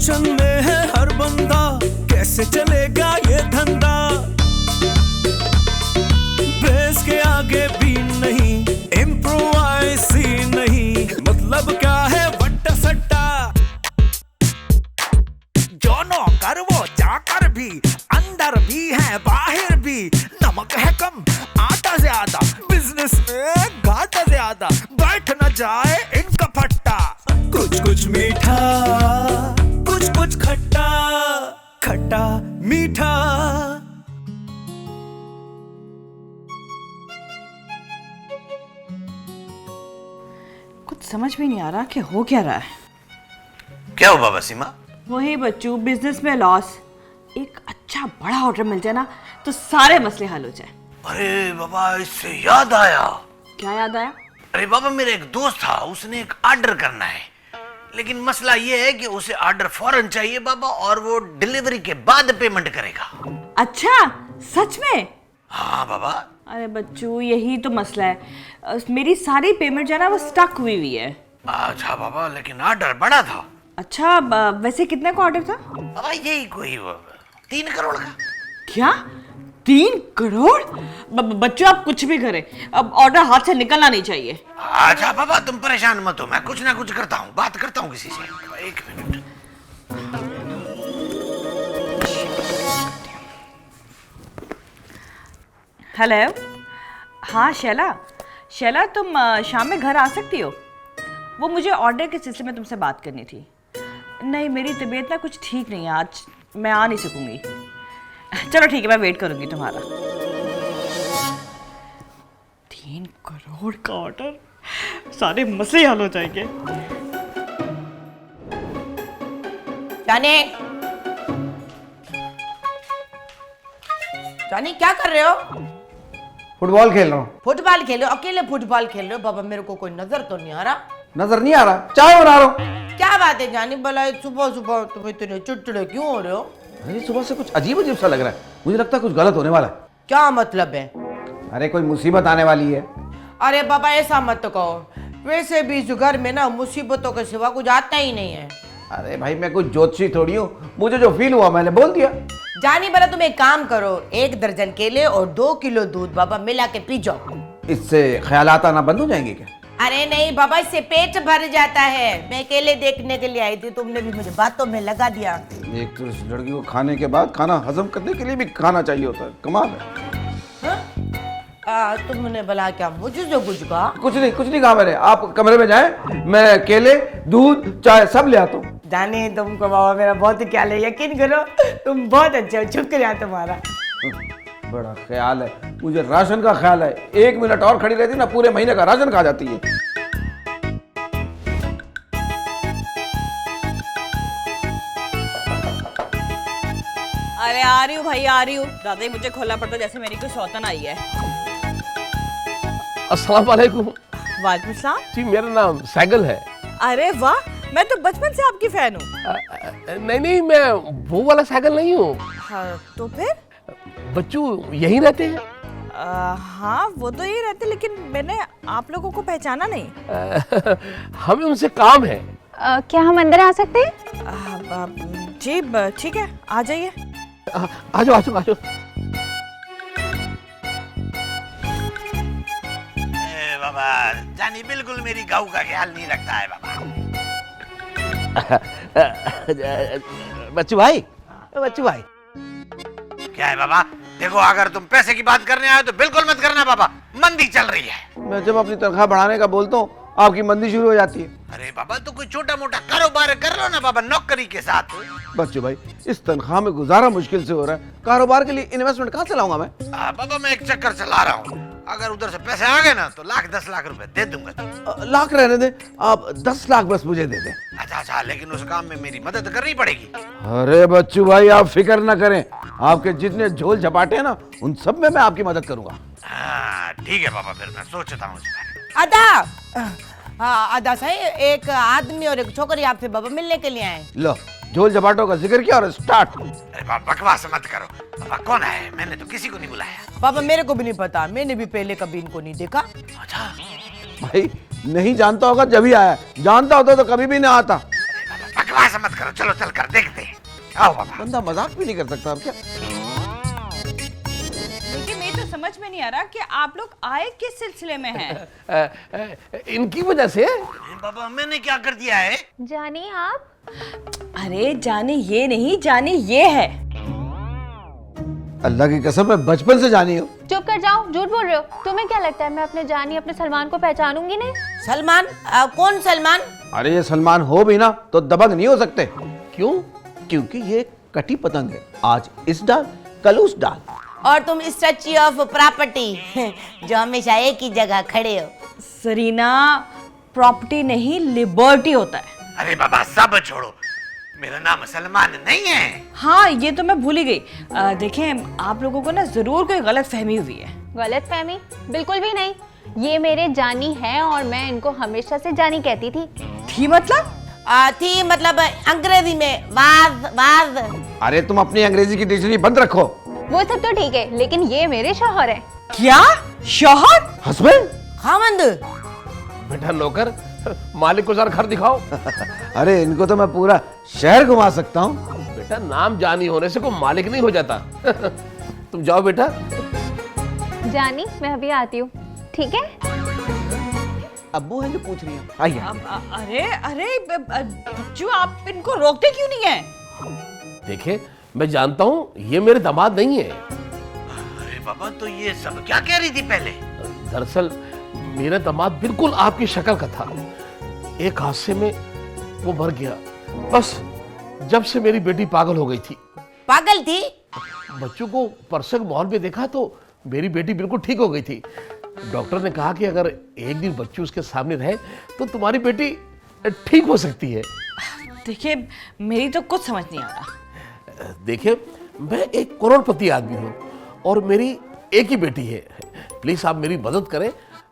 Tension में है हर बंदा, कैसे चलेगा ये धंधा। बेस के आगे भी नहीं, इम्प्रोवाइज ही नहीं, मतलब क्या है वट्टा सट्टा। जो नौकर वो चाकर भी, अंदर भी है बाहर भी, नमक है कम आटा ज्यादा, बिजनेस में घाटा ज्यादा, बैठ न जाए इनका फट्टा। कुछ कुछ मीठा, कुछ कुछ खट्टा, खट्टा मीठा। कुछ समझ में नहीं आ रहा कि हो क्या रहा है। क्या हुआ वसीमा? वही बच्चू, बिजनेस में लॉस। एक अच्छा बड़ा ऑर्डर मिल जाए ना तो सारे मसले हल हो जाए। अरे बाबा, इससे याद आया। क्या याद आया? अरे बाबा, मेरा एक दोस्त था, उसने एक ऑर्डर करना है, लेकिन मसला ये है कि उसे ऑर्डर फौरन चाहिए बाबा, और वो डिलीवरी के बाद पेमेंट करेगा। अच्छा, सच में? हाँ बाबा। अरे बच्चू, यही तो मसला है। मेरी सारी पेमेंट जो है ना वो स्टक हुई है। अच्छा बाबा, लेकिन ऑर्डर बड़ा था। अच्छा, वैसे कितने का ऑर्डर था? बाबा यही कोई 3 करोड़ का। क्या 3 करोड़? बच्चों आप कुछ भी करें, अब ऑर्डर हाथ से निकलना नहीं चाहिए। अच्छा बाबा, तुम परेशान मत हो, मैं कुछ ना कुछ करता हूँ, बात करता हूँ किसी से। 1 मिनट। हेलो, हाँ शैला तुम शाम में घर आ सकती हो? वो मुझे ऑर्डर के सिलसिले में तुमसे बात करनी थी। नहीं, मेरी तबीयत ना कुछ ठीक नहीं है आज, मैं आ नहीं सकूंगी। चलो ठीक है, मैं वेट करूंगी तुम्हारा। 3 करोड़ का ऑर्डर, सारे मसले हल हो जाएंगे। जानी क्या कर रहे हो? फुटबॉल खेल रहा हूँ। फुटबॉल खेल रहे हो? अकेले फुटबॉल खेल रहे हो? बाबा मेरे को कोई नजर तो नहीं आ रहा। नजर नहीं आ रहा? चाय बना रहा हूँ। क्या बात है जानी, भला सुबह सुबह तुम इतने चिड़चिड़े क्यों हो रहे हो? अरे सुबह से कुछ अजीब अजीब सा लग रहा है, मुझे लगता है कुछ गलत होने वाला है। क्या मतलब है? अरे कोई मुसीबत आने वाली है। अरे बाबा ऐसा मत कहो, वैसे भी इस घर में ना मुसीबतों के सिवा कुछ आता ही नहीं है। अरे भाई, मैं कोई ज्योतिषी थोड़ी हूँ, मुझे जो फील हुआ मैंने बोल दिया। जानी भला तुम एक काम करो, 1 दर्जन केले और 2 किलो दूध बाबा मिला के पी जाओ। इससे ख्यालात आना बंद हो जाएंगे क्या? अरे नहीं बाबा, इससे पेट भर जाता है। मैं केले देखने के लिए आई थी, तुमने भी मुझे बातों में लगा दिया। एक तो इस लड़की को खाने के बाद खाना हजम करने के लिए भी खाना चाहिए होता है, कमाल है। तुमने भला क्या मुझे जो कुछ कहा? कुछ नहीं कहा मैंने। आप कमरे में जाएं, मैं केले दूध चाय सब ले आता हूँ। जाने तुमको बाबा मेरा बहुत ख्याल है, यकीन करो तुम बहुत अच्छे हो, शुक्रिया तुम्हारा। बड़ा ख्याल है, मुझे राशन का ख्याल है। 1 मिनट और खड़ी रहती ना, पूरे महीने का राशन खा जाती है। अरे आ रही हूँ भाई, आ रही हूँ। दादा ही मुझे खोलना पड़ता जैसे मेरी कोई सौतन आई है। अस्सलाम वालेकुम। वालेकुम सलाम। जी, मेरा नाम सैगल है। अरे वाह, मैं तो बचपन से आपकी फैन हूँ। नहीं, मैं वो वाला सैगल नहीं हूँ। हाँ, तो फिर? बच्चू यहीं रहते हैं? हाँ वो तो यही रहते, लेकिन मैंने आप लोगों को पहचाना नहीं। हमें उनसे काम है। क्या हम अंदर आ सकते हैं? जी ठीक है, आ जाइए। आ जाओ। बाबा जानी बिल्कुल मेरी गऊ का ख्याल नहीं रखता है बाबा। बच्चू भाई। क्या है बाबा? देखो, अगर तुम पैसे की बात करने आए तो बिल्कुल मत करना बाबा, मंदी चल रही है। मैं जब अपनी तनख्वाह बढ़ाने का बोलता हूँ, आपकी मंदी शुरू हो जाती है। अरे बाबा, तो कोई छोटा मोटा कारोबार कर लो ना बाबा, नौकरी के साथ। बच्चू भाई, इस तनख्वाह में गुजारा मुश्किल से हो रहा है, कारोबार के लिए इन्वेस्टमेंट कहाँ से लाऊंगा मैं? बाबा मैं एक चक्कर चला रहा हूँ, अगर उधर से पैसे आ गए ना तो 10 लाख रुपए दे दूंगा। लाख रहने दे, आप 10 लाख बस मुझे दे दें। अच्छा, लेकिन उस काम में मेरी मदद करनी पड़ेगी। अरे बच्चू भाई, आप फिक्र ना करें, आपके जितने झोल झपाटे हैं ना, उन सब में मैं आपकी मदद करूंगा। हाँ ठीक है बाबा, फिर मैं सोचता हूँ। आदा सही, एक आदमी और एक छोकरी आपसे बाबा मिलने के लिए आए। लो, झोल झपाटों का जिक्र किया और स्टार्ट। अरे बाबा बकवास मत करो बाबा, कौन है? मैंने तो किसी को नहीं बुलाया। बाबा मेरे को भी नहीं पता, मैंने भी पहले कभी इनको नहीं देखा। अच्छा भाई, नहीं जानता होगा जब ही आया, जानता होता तो कभी भी ना आता। बाबा बकवास मत करो, चलो चल कर देखते हैं। आओ बाबा। बंदा मजाक भी नहीं कर सकता अब क्या। देखिए मेरी तो समझ में नहीं आ रहा कि आप लोग आए किस सिलसिले में हैं। इनकी वजह से। बाबा मैंने क्या कर दिया है? जानी आप? अरे जाने ये नहीं, जाने ये है। अल्लाह की कसम मैं बचपन से जानी हूँ। चुप कर जाओ, झूठ बोल रहे हो। तुम्हें क्या लगता है मैं अपने जानी अपने सलमान को पहचानूंगी नहीं? सलमान? कौन सलमान? अरे ये सलमान हो भी ना तो दबंग नहीं हो सकते। क्यों? क्योंकि ये कटी पतंग है, आज इस डाल कल उस डाल। और तुम स्टैच्यू ऑफ प्रॉपर्टी जो हमेशा एक ही जगह खड़े हो। सरीना, प्रॉपर्टी नहीं लिबर्टी होता है। अरे बाबा सब छोड़ो, मेरा नाम सलमान नहीं है। हाँ ये तो मैं भूल ही गई। देखें आप लोगों को ना जरूर कोई गलत फहमी हुई है। गलत फहमी? बिल्कुल भी नहीं। ये मेरे जानी है और मैं इनको हमेशा से जानी कहती थी। मतलब? थी मतलब अंग्रेजी में वाज। अरे तुम अपनी अंग्रेजी की डिक्शनरी बंद रखो। वो सब तो ठीक है, लेकिन ये मेरे शौहर है। क्या? शौहर? हस्बैंड? खामंद? बेटा नौकर, मालिक को जरा घर दिखाओ। अरे इनको तो मैं पूरा शहर घुमा सकता हूँ। बेटा नाम जानी होने से कोई मालिक नहीं हो जाता। तुम जाओ बेटा। जानी मैं अभी आती हूँ, ठीक है? अब्बू है जो पूछ रही है। आइए। अरे अरे बच्चू आप इनको रोकते क्यों नहीं है? देखिए मैं जानता हूँ ये मेरे दामाद नहीं है। अरे बाबा तो ये सब क्या कह रही थी पहले? दरअसल मेरा दामाद बिल्कुल आपकी शक्ल का था। एक हादसे में वो मर गया। बस जब से मेरी बेटी पागल हो गई थी। पागल थी? बच्चों को परसों मॉल में देखा तो मेरी बेटी बिल्कुल ठीक हो गई थी। डॉक्टर ने कहा कि अगर एक दिन बच्चों उसके सामने रहे तो तुम्हारी बेटी ठीक हो सकती है। देखिए मेरी तो कुछ समझ नहीं आ रहा। देखिए मैं एक करोड़पति आदमी हूँ और मेरी एक ही बेटी है। प्लीज आप मेरी मदद करें,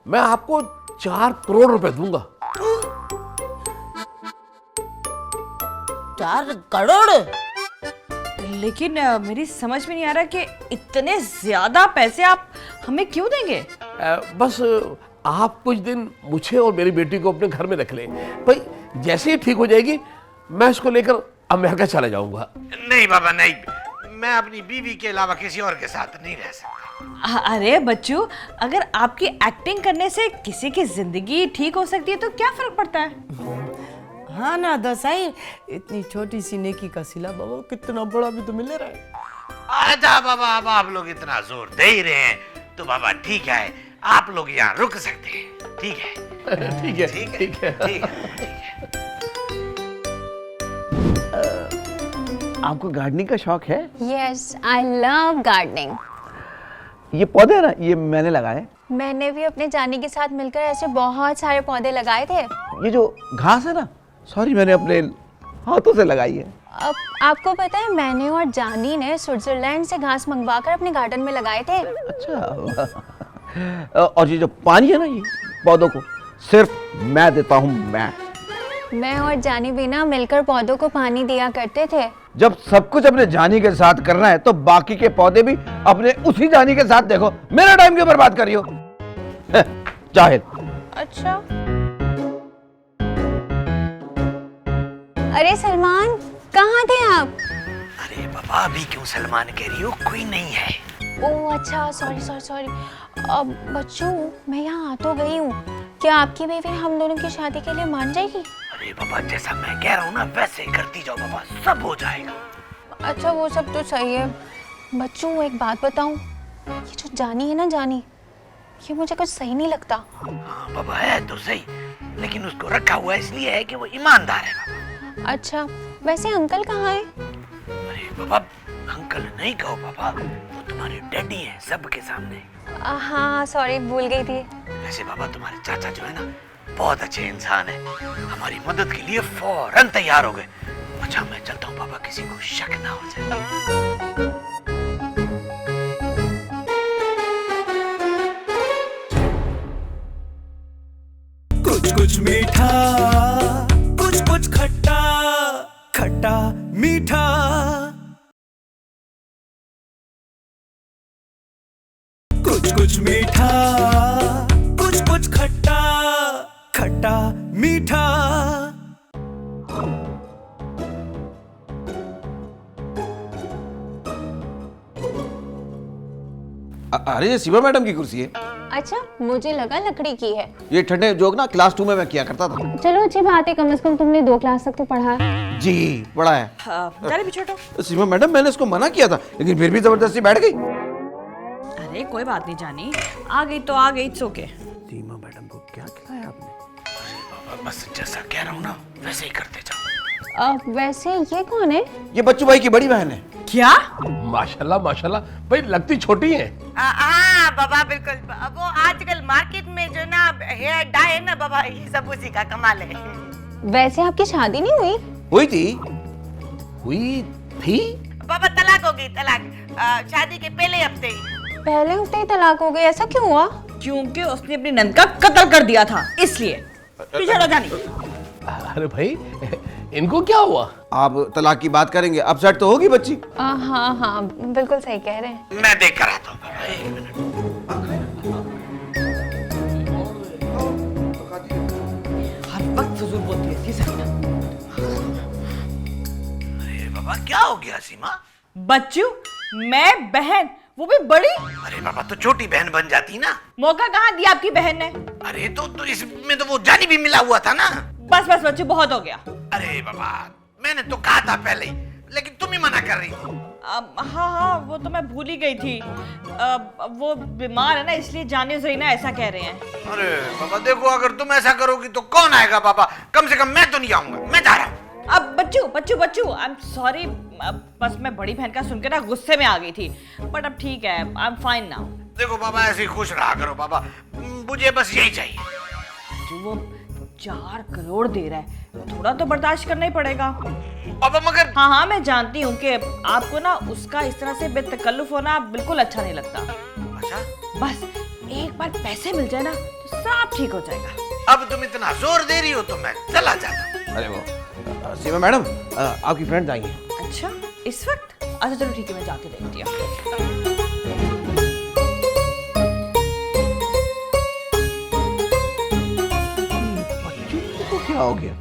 मैं आपको 4 करोड़ रुपए दूंगा। 4 करोड़? लेकिन मेरी समझ में नहीं आ रहा कि इतने ज्यादा पैसे आप हमें क्यों देंगे? बस आप कुछ दिन मुझे और मेरी बेटी को अपने घर में रख लें। भाई जैसे ही ठीक हो जाएगी मैं इसको लेकर अमेरिका चला जाऊंगा। नहीं बाबा नहीं, मैं अपनी बीवी के अलावा किसी और के साथ नहीं रह सकता। अरे बच्चू, अगर आपकी एक्टिंग करने से किसी की जिंदगी ठीक हो सकती है तो क्या फर्क पड़ता है? हाँ ना दसाई, इतनी छोटी सी नेकी का सिला बाबा कितना बड़ा भी तो मिल रहा है। अच्छा बाबा अब आप लोग इतना जोर दे ही रहे हैं तो बाबा ठीक है, आप लोग यहाँ रुक सकते हैं। ठीक है ठीक है ठीक है ठीक है। ठीक है। आपको गार्डनिंग का शौक है? Yes, I love gardening. ये पौधे है ना, ये मैंने लगाए। मैंने भी अपने जानी के साथ मिलकर ऐसे बहुत सारे पौधे लगाए थे। ये जो घास है ना, सॉरी मैंने अपने हाथों से लगाई है। अब आपको पता है मैंने और जानी ने स्विट्जरलैंड से घास मंगवाकर अपने गार्डन में लगाए थे। अच्छा। और ये जो पानी है ना, ये पौधों को सिर्फ मैं देता हूँ। मैं और जानी भी ना मिलकर पौधों को पानी दिया करते थे। जब सब कुछ अपने जानी के साथ करना है तो बाकी के पौधे भी अपने उसी जानी के साथ देखो। मेरा टाइम क्यों बर्बाद करियो? जाहिल। अच्छा। अरे सलमान कहाँ थे आप? अरे बाबा अभी क्यों सलमान कह रही हो, कोई नहीं है। ओह अच्छा, सॉरी सॉरी सॉरी। अब बच्चों मैं यहाँ आ तो गई हूँ, क्या आपकी बीवी हम दोनों की शादी के लिए मान जाएगी? अरे बाबा जैसा मैं कह रहा हूँ ना वैसे करती जाओ बाबा, सब हो जाएगा। अच्छा वो सब तो सही है। बच्चों एक बात बताऊं, ये जो जानी है ना जानी, ये मुझे कुछ सही नहीं लगता। हाँ बाबा है तो सही, लेकिन उसको रखा हुआ इसलिए है कि वो ईमानदार है बाबा। अच्छा वैसे अंकल कहाँ हैं? अरे बाबा अंकल नहीं कहो बाबा, वो तुम्हारे डैडी हैं सबके सामने। हाँ सॉरी भूल गई थी। वैसे बाबा तुम्हारे चाचा जो है ना बहुत अच्छे इंसान है, हमारी मदद के लिए फौरन तैयार हो गए। अच्छा मैं चलता हूँ बाबा, किसी को शक ना हो जाए। कुछ कुछ मीठा, कुछ कुछ खट्टा, खट्टा मीठा। कुछ कुछ मीठा, कुछ कुछ खट्टा, खट्टा मीठा। अरे ये सीमा मैडम की कुर्सी है। अच्छा, मुझे लगा लकड़ी की है। ये ठंडे जोक ना क्लास 2 में मैं किया करता था। चलो अच्छी बात है, कम से कम तुमने 2 क्लास तक तो पढ़ा है। जी पढ़ा है। जरा भी छोटो। सीमा मैडम मैंने इसको मना किया था लेकिन फिर भी जबरदस्ती बैठ गई। अरे कोई बात नहीं जानी, आ गई तो आ गई, इट्स ओके। सीमा मैडम को क्या खिलाया आपने? बाबा बस जैसा कह रहा हूँ ना वैसे ही करते जाओ। वैसे ये कौन है? ये बच्चू भाई की बड़ी बहन है। क्या? माशाल्लाह माशाल्लाह, भाई लगती छोटी है। हाँ बाबा बिल्कुल। वो आजकल मार्केट में जो ना हेयर डाई है ना बाबा, ये सब उसी का कमाल है। वैसे आपकी शादी नहीं हुई? हुई थी। हुई थी? बाबा तलाक हो गई, तलाक शादी के पहले हफ्ते ही। पहले हफ्ते ही तलाक हो गई, ऐसा क्यों हुआ? क्योंकि उसने अपनी नंद का कत्ल कर दिया था, इसलिए। पीछे हटो जानी। अरे भाई इनको क्या हुआ? आप तलाक की बात करेंगे, अपसेट तो होगी बच्ची। हाँ हाँ बिल्कुल सही कह रहे हैं। मैं देख कर आता हूँ बाबा, एक मिनट। हर वक्त फजूल बोलती रहती है सकीना। अरे बाबा क्या हो गया सीमा? बच्चू, मैं बहन, वो भी बड़ी। अरे बाबा तो छोटी बहन बन जाती ना। मौका कहाँ दिया आपकी बहन ने? अरे तो इसमें तो वो जानी भी मिला हुआ था ना। बस बस बच्चू, बहुत हो गया। अरे बाबा मैंने तो कहा था पहले ही, लेकिन तुम ही मना कर रही थी। हाँ हाँ, वो तो मैं भूल ही गई थी। वो बीमार है ना, इसलिए जाने से ही ना ऐसा कह रहे हैं। अरे बाबा देखो, अगर तुम ऐसा करोगी तो कौन आएगा बाबा? कम से कम मैं तो नहीं आऊंगा, मैं जा रहा हूँ। अब बच्चू बच्चू बच्चू, आई एम सॉरी, बस मैं बड़ी बहन का सुनकर ना गुस्से में आ गई थी, बट अब ठीक है, आई एम फाइन नाउ। देखो बाबा ऐसे ही खुश रहा करो बाबा, मुझे बस यही चाहिए। जो वो 4 करोड़ दे रहा है, थोड़ा तो बर्दाश्त करना ही पड़ेगा। बाबा मगर हाँ हाँ, मैं जानती हूँ कि आपको ना उसका इस तरह से बेतकल्लुफ होना बिल्कुल अच्छा नहीं लगता। अच्छा, बस एक बार पैसे मिल जाए ना तो सब ठीक हो जाएगा। अब तुम इतना जोर दे रही हो तो मैं चला जाता हूँ। अरे वो सीमा मैडम, आपकी फ्रेंड्स आई हैं। अच्छा, इस वक्त? अच्छा चलो ठीक है, मैं जाके देखती हूँ। तो क्या हो गया?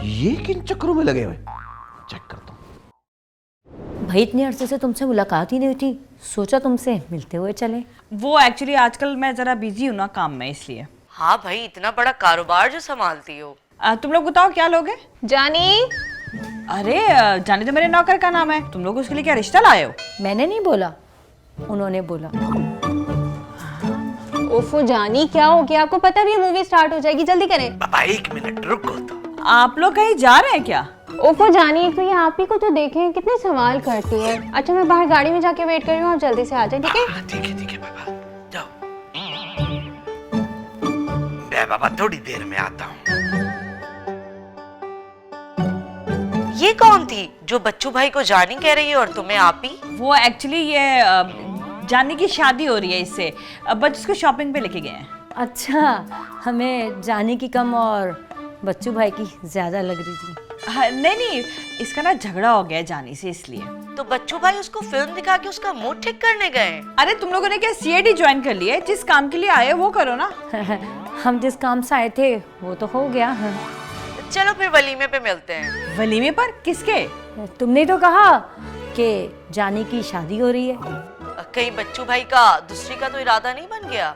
ये किन चक्करों में लगे हुए? चेक करता हूँ। भाई इतने अरसे से तुमसे मुलाकात ही नहीं हुई थी, सोचा तुमसे मिलते हुए चले। वो एक्चुअली आजकल मैं जरा बिजी हूँ ना काम में, इसलिए। हाँ भाई, इतना बड़ा कारोबार जो संभालती हो। तुम लोग बताओ क्या लोगे? जानी, अरे जानी तो मेरे नौकर का नाम है, तुम लोग उसके लिए क्या रिश्ता लाए हो? मैंने नहीं बोला, उन्होंने बोला। ओफो जानी, क्या हो गया? आपको पता भी है मूवी स्टार्ट हो जाएगी, जल्दी करें। बाबा 1 मिनट रुको तो। आप लोग कहीं जा रहे हैं क्या? ओफो जानी, एक तो ये आप ही को तो देखें कितने सवाल करती है। अच्छा मैं बाहर गाड़ी में जाके वेट कर रही हूँ, आप जल्दी से आ जाए, ठीक है? ठीक है बाबा, जाओ। मैं बाबा थोड़ी देर में आता हूँ। ये कौन थी जो बच्चू भाई को जानी कह रही है और तुम्हें आप ही? वो एक्चुअली ये जानी की शादी हो रही है इससे, बस इसको शॉपिंग पे लेके गए हैं। अच्छा, हमें जाने की कम और बच्चू भाई की ज्यादा लग रही थी। नहीं, इसका ना झगड़ा हो गया जानी से, इसलिए। तो बच्चू भाई उसको फिल्म दिखा के उसका मूड ठीक करने गए? अरे तुम लोगों ने क्या CID ज्वाइन कर लिया है? जिस काम के लिए आए वो करो ना। हम जिस काम से आए थे वो तो हो गया। चलो फिर वलीमे पे मिलते हैं। वलीमे पर? किसके? तुमने तो कहा कि जानी की शादी हो रही है। कहीं बच्चू भाई का दूसरी का तो इरादा नहीं बन गया?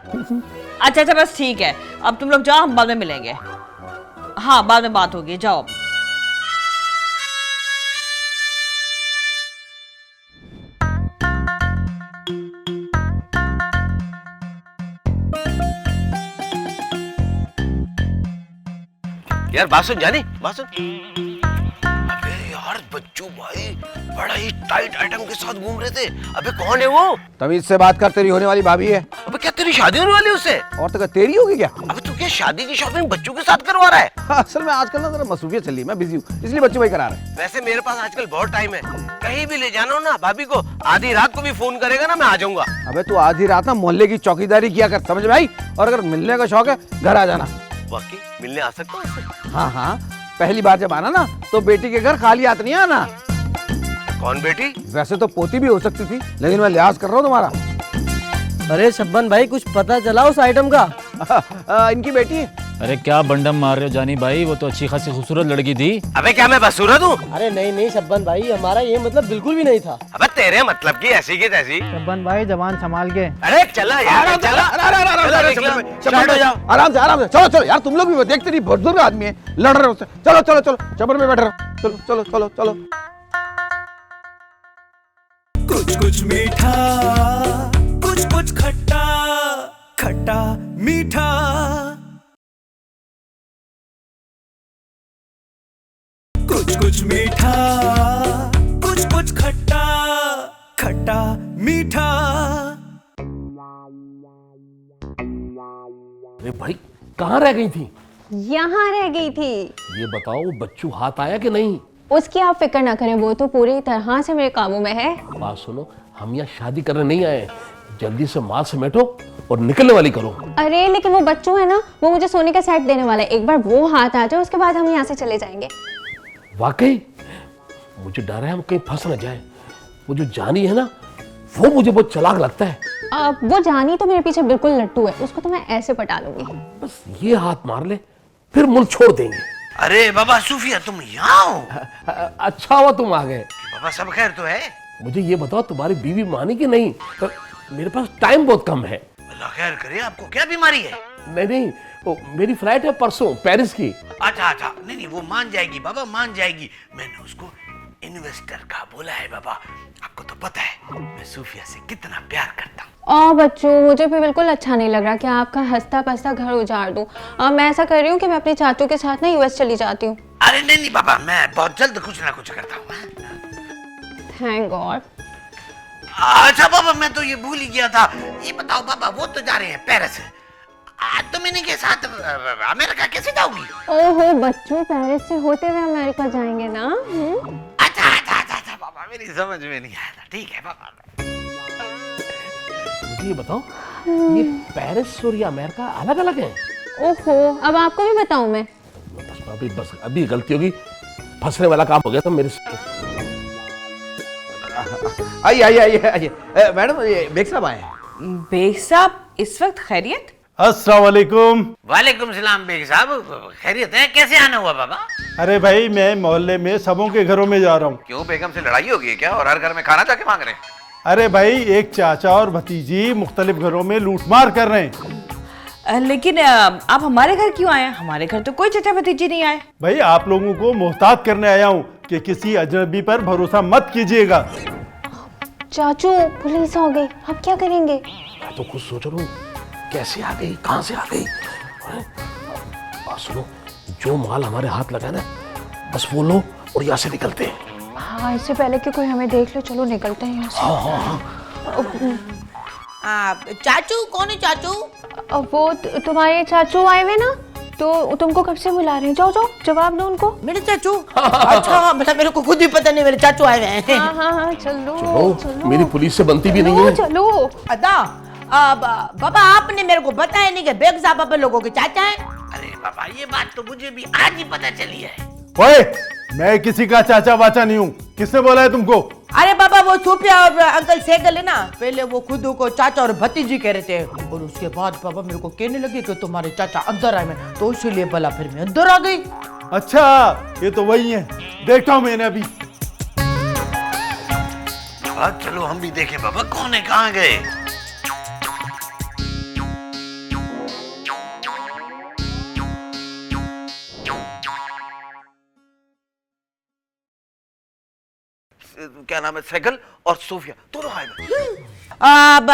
अच्छा बस ठीक है, अब तुम लोग जाओ, हम बाद में मिलेंगे। हाँ बाद में बात होगी, जाओ अब। यार बात सुन जानी, बात सुन। अबे यार बच्चू भाई बड़ा ही टाइट आइटम के साथ घूम रहे थे। अबे कौन है वो? तमीज से बात कर, तेरी होने वाली भाभी है। अबे क्या तेरी शादी होने वाली है उससे? और तो क्या तेरी होगी क्या? अबे तू क्या शादी की शॉपिंग बच्चों के साथ करवा रहा है? असल में आजकल ना जरा मसरूफियत चल रही है, मैं बिजी हूँ, इसलिए बच्चू भाई करा रहे हैं। वैसे मेरे पास आजकल बहुत टाइम है, कहीं भी ले जाना हो ना भाभी को, आधी रात को भी फोन करेगा ना, मैं आ जाऊंगा। अबे तू आधी रात ना मोहल्ले की चौकीदारी किया कर, समझ में आई? और अगर मिलने का शौक है घर आ जाना। वाकई मिलने आ सकता हूँ उससे? हाँ, पहली बार जब आना ना तो बेटी के घर खाली हाथ नहीं आना। कौन बेटी? वैसे तो पोती भी हो सकती थी, लेकिन मैं लिहाज कर रहा हूँ तुम्हारा। अरे शब्बन भाई, कुछ पता चला उस आइटम का? इनकी बेटी है, अरे क्या बंडम मार रहे हो जानी भाई, वो तो अच्छी खासी खूबसूरत लड़की थी। अबे क्या मैं बसूरत हूँ? अरे नहीं नहीं शब्बन भाई, हमारा ये मतलब बिल्कुल भी नहीं था। अबे तेरे मतलब की ऐसी की तैसी। शब्बन भाई जबान संभाल के। अरे चला यार, चला। आराम से आराम से, चलो चलो यार, तुम लोग भी देखते नहीं, बुजुर्ग आदमी है, लड़ रहे हो उससे। चलो चलो चलो, चबर में बैठ रहो, चलो चलो चलो चलो। कुछ कुछ मीठा, कुछ कुछ खट्टा, खट्टा मीठा। कुछ कुछ मीठा, कुछ कुछ खट्टा, खट्टा मीठा। अरे भाई कहाँ रह गई थी? यहाँ रह गई थी। ये बताओ वो बच्चू हाथ आया कि नहीं? उसकी आप फिक्र ना करें, वो तो पूरी तरह से मेरे काबू में है। बात सुनो, हम यहाँ शादी करने नहीं आए, जल्दी से माल समेटो और निकलने वाली करो। अरे लेकिन वो बच्चू है ना, वो मुझे सोने का सेट देने वाला है। एक बार वो हाथ आ जाए उसके बाद हम यहाँ से चले जाएंगे। वाकई मुझे डर है हम कहीं फंस न जाए। वो जो जानी है ना, वो मुझे बहुत चालाक लगता है। वो जानी तो मेरे पीछे बिल्कुल लट्टू है, उसको तो मैं ऐसे पटा लूंगी। बस ये हाथ मार ले, फिर मुल्क छोड़ देंगे। अरे बाबा सूफिया, तुम यहाँ हो? अच्छा हुआ तुम आ गए। बाबा सब खैर तो है? मुझे ये बताओ तुम्हारी बीवी मानी कि नहीं? तो मेरे पास टाइम बहुत कम है। अल्लाह खैर करे, आपको क्या बीमारी है? नहीं नहीं, वो मेरी फ्लाइट है परसों पेरिस की। अच्छा अच्छा, नहीं नहीं वो मान जाएगी बाबा, मान जाएगी। मैंने उसको इन्वेस्टर का बोला है बाबा। आपको तो पता है मैं सूफिया से कितना प्यार करता हूँ। बच्चों, मुझे भी बिल्कुल अच्छा नहीं लग रहा कि आपका हंसता पसता घर उजाड़ दूं। मैं ऐसा कर रही हूँ कि मैं अपने चाचू के साथ ना यूएस चली जाती हूँ। अरे नहीं नहीं बाबा, मैं बहुत जल्द कुछ ना कुछ करता हूँ। Thank God. अच्छा बाबा, मैं तो ये भूल ही गया था। ये बताओ बाबा, वो तो जा रहे हैं पेरिस, तुम इन्हीं के साथ अमेरिका कैसे जाओगी? ओहो बच्चों, पेरिस से होते हुए अमेरिका जाएंगे ना? अच्छा अच्छा अच्छा अच्छा बाबा, मेरी समझ में नहीं आया था। ठीक है बाबा। मुझे ये बताओ, ये पेरिस और ये अमेरिका अलग अलग है? ओहो, अब आपको भी बताऊं मैं? बस अभी गलती होगी, फंसने वाला काम हो गया था मेरे से। आइए आइए आइए आइए, मैडम ये बेग साहब आए हैं। बेग साहब इस वक्त खैरियत? अस्सलाम वालेकुम। वालेकुम सलाम बेग साहब, खैरियत है? कैसे आना हुआ बाबा? अरे भाई मैं मोहल्ले में सबों के घरों में जा रहा हूँ। क्यों, बेगम से लड़ाई हो गई है क्या और हर घर में खाना जाके मांग रहे हैं? अरे भाई एक चाचा और भतीजी मुख्तलिफ घरों में लूटमार कर रहे हैं। लेकिन आप हमारे घर क्यों आए? हमारे घर तो कोई चाचा भतीजी नहीं आए। भाई आप लोगों को मोहतात करने आया हूँ कि किसी अजनबी पर भरोसा मत कीजिएगा। चाचू पुलिस आ गई, अब क्या करेंगे? मैं तो खुद सोच रहा हूँ कैसे आ गई, कहाँ से आ गई। बात सुनो, जो माल हमारे हाथ लगा ना, बस वो लो और यहाँ से निकलते हैं। हाँ, इससे पहले कि कोई हमें देख लो, चलो निकलते हैं यहाँ से। चाचू कौन है चाचू? वो तुम्हारे चाचू आए हुए ना, तो तुमको कब से बुला रहे हैं। जाओ जाओ जवाब दो उनको। मेरे चाचू? अच्छा, मतलब मेरे को खुद भी पता नहीं मेरे चाचू आए हुए हैं। हाँ चलो चलो, मेरी पुलिस से बनती भी नहीं है। चलो अदा, बाबा आपने मेरे को बताया नहीं कि बेग साहब आप लोगों के चाचा हैं। अरे बाबा, ये बात तो मुझे भी आज ही पता चली है। ओए, मैं किसी का चाचा वाचा नहीं हूँ। किसने बोला है तुमको? अरे बाबा वो सूफिया और अंकल सैगल है ना, पहले वो खुद को चाचा और भतीजी कह रहे थे, और उसके बाद बाबा मेरे को कहने लगे कि तुम्हारे चाचा अंदर आए हैं, तो इसीलिए भला फिर मैं अंदर आ गई। अच्छा, ये तो वही है, देखता हूँ मैंने अभी। चलो हम भी देखें बाबा, कौन है, कहाँ गए? क्या नाम है? सैगल और सूफिया दोनों आए।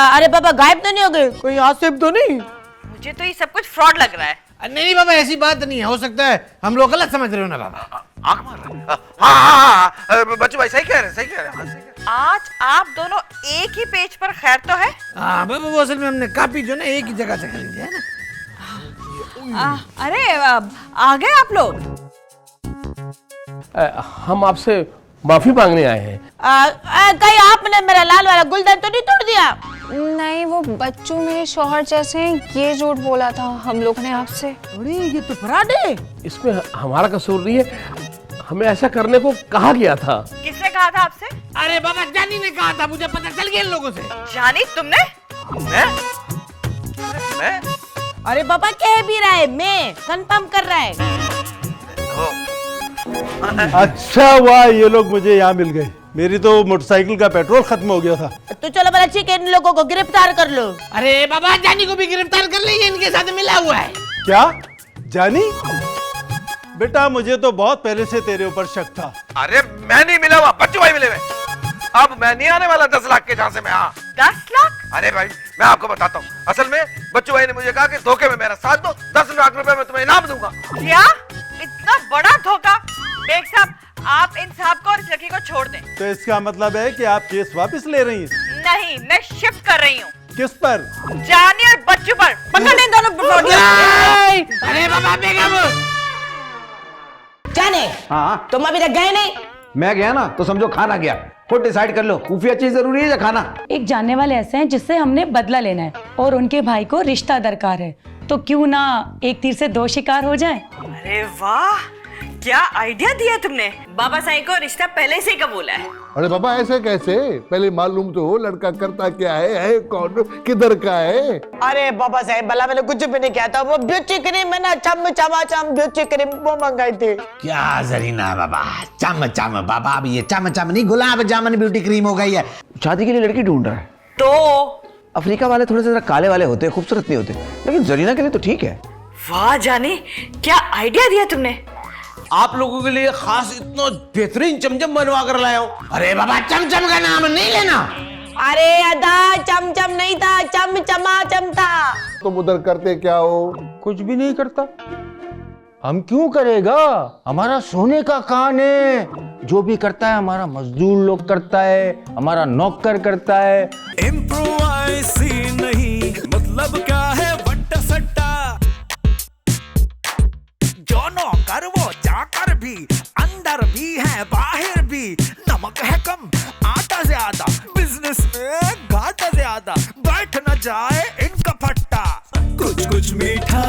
अरे बाबा गायब तो नहीं हो गए? कोई आसिफ तो नहीं? मुझे तो ये सब कुछ फ्रॉड लग रहा है। नहीं बाबा, ऐसी बात नहीं है, हो सकता है हम लोग गलत समझ रहे हो ना बाबा। आंख मार रहे? हाँ, बच्चू भाई सही कह रहे हैं, सही कह रहे हैं। आज आप दोनों एक ही पेज पर, खैर तो है? हाँ बाबा, वो असल में हमने कापी जो ना एक ही जगह से खरीदी है ना। अरे आ गए आप लोग? हम आपसे माफी मांगने आए हैं। कहीं आपने मेरा लाल वाला गुलदन तो नहीं तोड़ दिया? नहीं, वो बच्चू मेरे शौहर जैसे हैं, ये झूठ बोला था हम लोग ने आपसे। अरे ये तो फ्रॉड है। इसमें हमारा कसूर नहीं है, हमें ऐसा करने को कहा गया था। किसने कहा था आपसे? अरे बाबा, जानी ने कहा था, मुझे पता चल गया इन लोगों से। जानी तुमने? मैं? अरे बाबा कह भी रहा है, मैं कंफर्म कर रहा है। अच्छा हुआ ये लोग मुझे यहाँ मिल गए, मेरी तो मोटरसाइकिल का पेट्रोल खत्म हो गया था। तो चलो बड़ा ठीक है, इन लोगों को गिरफ्तार कर लो। अरे बाबा जानी को भी गिरफ्तार कर लीजिए, इनके साथ मिला हुआ है। क्या जानी? बेटा मुझे तो बहुत पहले से तेरे ऊपर शक था। अरे मैं नहीं मिला हुआ, बच्चू भाई मिले हुए। अब मैं नहीं आने वाला 10 लाख के जहां से मैं। हाँ 10 लाख? अरे भाई मैं आपको बताता हूँ, असल में बच्चू भाई ने मुझे कहा कि धोखे में मेरा साथ दो, 10 लाख रुपए में तुम्हें इनाम दूंगा। क्या? इतना बड़ा धोखा? बेग साहब, आप इन साहब को और इस लड़की को छोड़ दें। तो इसका मतलब है कि आप केस वापस ले रही हैं? नहीं, मैं शिफ्ट कर रही हूँ। किस पर? जानी और बच्चू पर। पकड़ लें दोनों को। अरे बाबा बेगम, जाने हाँ तुम अभी तक गए नहीं? मैं गया ना तो समझो खाना गया। खुद डिसाइड कर लो, खुफिया चीज जरूरी है या खाना। एक जानने वाले ऐसे हैं जिससे हमने बदला लेना है और उनके भाई को रिश्ता दरकार है, तो क्यों ना एक तीर से 2 शिकार हो जाए। अरे वाह, क्या आइडिया दिया तुमने। बाबा साईं को रिश्ता पहले से ही कबूल है। अरे बाबा ऐसे कैसे? पहले मालूम तो हो लड़का करता क्या है कौन, किधर का है। अरे बाबा साहब भला मैंने कुछ भी नहीं किया था, वो ब्यूटी क्रीम मैंने चम ब्यूटी क्रीम वो मंगाई थी। क्या जरीना बाबा, चम चम बाबा, अब ये चम चम नहीं गुलाब जामुन ब्यूटी क्रीम हो गई है। शादी के लिए लड़की ढूंढ रहा है तो अफ्रीका वाले थोड़े से काले वाले होते हैं, खूबसूरत नहीं होते, लेकिन जरीना के लिए तो ठीक है। वाह जानी, क्या आइडिया दिया तुमने। आप लोगों के लिए खास इतना बेहतरीन चमचम बनवा कर लाया हूँ। अरे बाबा चमचम का नाम नहीं लेना। अरे अदा चमचम नहीं था, चम था। तुम उधर करते क्या हो? कुछ भी नहीं करता। हम क्यों करेगा, हमारा सोने का कान है। जो भी करता है हमारा मजदूर लोग करता है, हमारा नौकर करता है। इम्प्रोवाइज़ नहीं मतलब क्या है वट्टा सट्टा, जो नौकर वो चाकर भी, अंदर भी है बाहर भी। नमक है कम आटा ज्यादा, बिजनेस में घाटा ज्यादा, बैठ न जाए इनका फट्टा। कुछ कुछ मीठा,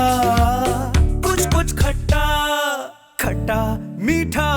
कुछ कुछ खट्टा, खट्टा मीठा।